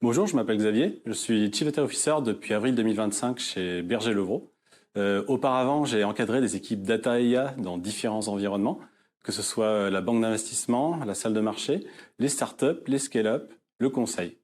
Bonjour, je m'appelle Xavier, je suis Chief Data Officer depuis avril 2025 chez Berger-Levrault. Auparavant, j'ai encadré des équipes Data et IA dans différents environnements, que ce soit la banque d'investissement, la salle de marché, les startups, les scale-up, le conseil.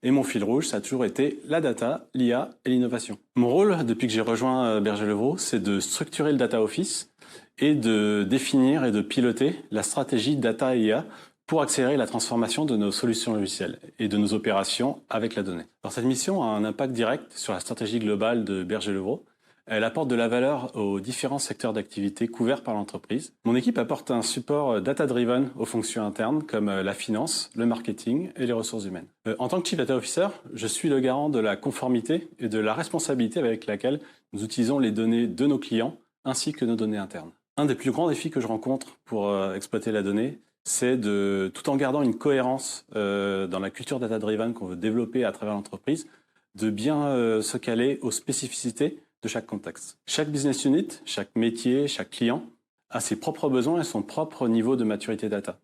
Et mon fil rouge, ça a toujours été la data, l'IA et l'innovation. Mon rôle, depuis que j'ai rejoint Berger-Levrault, c'est de structurer le Data Office et de définir et de piloter la stratégie Data et IA pour accélérer la transformation de nos solutions logicielles et de nos opérations avec la donnée. Alors cette mission a un impact direct sur la stratégie globale de Berger-Levrault. Elle apporte de la valeur aux différents secteurs d'activité couverts par l'entreprise. Mon équipe apporte un support data-driven aux fonctions internes comme la finance, le marketing et les ressources humaines. En tant que Chief Data Officer, je suis le garant de la conformité et de la responsabilité avec laquelle nous utilisons les données de nos clients ainsi que nos données internes. Un des plus grands défis que je rencontre pour exploiter la donnée, c'est de, tout en gardant une cohérence dans la culture data-driven qu'on veut développer à travers l'entreprise, de bien se caler aux spécificités de chaque contexte. Chaque business unit, chaque métier, chaque client a ses propres besoins et son propre niveau de maturité data.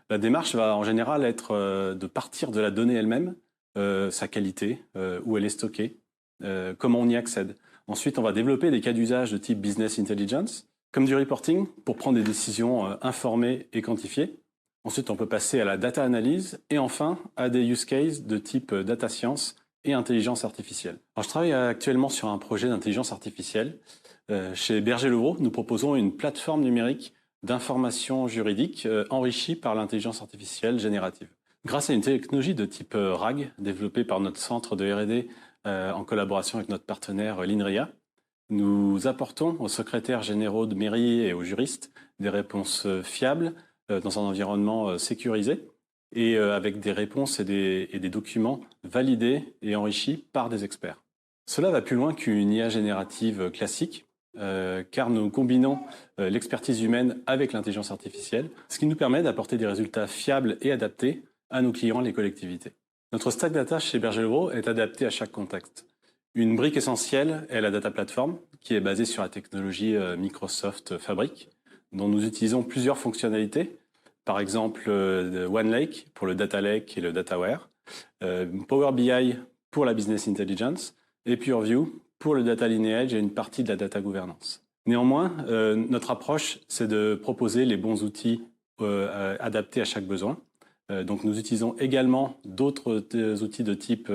La démarche va en général être de partir de la donnée elle-même, sa qualité, où elle est stockée, comment on y accède. Ensuite, on va développer des cas d'usage de type business intelligence, comme du reporting, pour prendre des décisions informées et quantifiées. Ensuite, on peut passer à la data analyse et enfin à des use cases de type data science et intelligence artificielle. Alors, je travaille actuellement sur un projet d'intelligence artificielle. Chez Berger-Levrault, nous proposons une plateforme numérique d'information juridique enrichie par l'intelligence artificielle générative. Grâce à une technologie de type RAG développée par notre centre de R&D en collaboration avec notre partenaire l'INRIA, nous apportons aux secrétaires généraux de mairie et aux juristes des réponses fiables dans un environnement sécurisé et avec des réponses et des documents validés et enrichis par des experts. Cela va plus loin qu'une IA générative classique, car nous combinons l'expertise humaine avec l'intelligence artificielle, ce qui nous permet d'apporter des résultats fiables et adaptés à nos clients, les collectivités. Notre stack data chez Berger-Levrault est adapté à chaque contexte. Une brique essentielle est la data platform, qui est basée sur la technologie Microsoft Fabric, dont nous utilisons plusieurs fonctionnalités, par exemple OneLake pour le Data Lake et le DataWare, Power BI pour la Business Intelligence et Pureview pour le Data Lineage et une partie de la data gouvernance. Néanmoins, notre approche, c'est de proposer les bons outils adaptés à chaque besoin. Donc nous utilisons également d'autres outils de type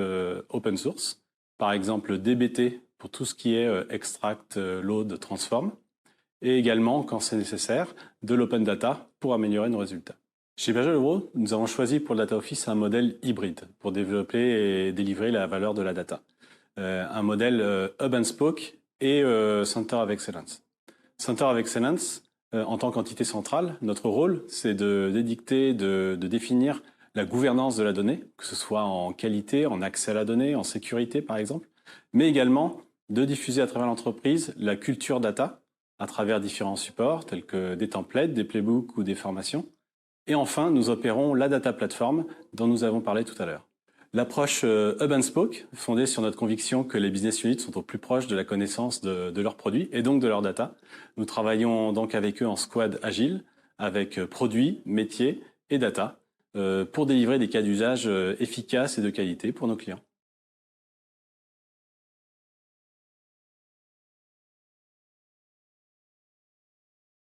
open source, par exemple DBT pour tout ce qui est extract, load, transform, et également, quand c'est nécessaire, de l'open data pour améliorer nos résultats. Chez Berger-Levrault, nous avons choisi pour le Data Office un modèle hybride pour développer et délivrer la valeur de la data. Un modèle Hub and Spoke et Center of Excellence. Center of Excellence, en tant qu'entité centrale, notre rôle, c'est d'édicter, de définir la gouvernance de la donnée, que ce soit en qualité, en accès à la donnée, en sécurité par exemple, mais également de diffuser à travers l'entreprise la culture data à travers différents supports tels que des templates, des playbooks ou des formations. Et enfin, nous opérons la data platform dont nous avons parlé tout à l'heure. L'approche Hub and Spoke, fondée sur notre conviction que les business units sont au plus proche de la connaissance de leurs produits et donc de leur data. Nous travaillons donc avec eux en squad agile, avec produits, métiers et data, pour délivrer des cas d'usage efficaces et de qualité pour nos clients.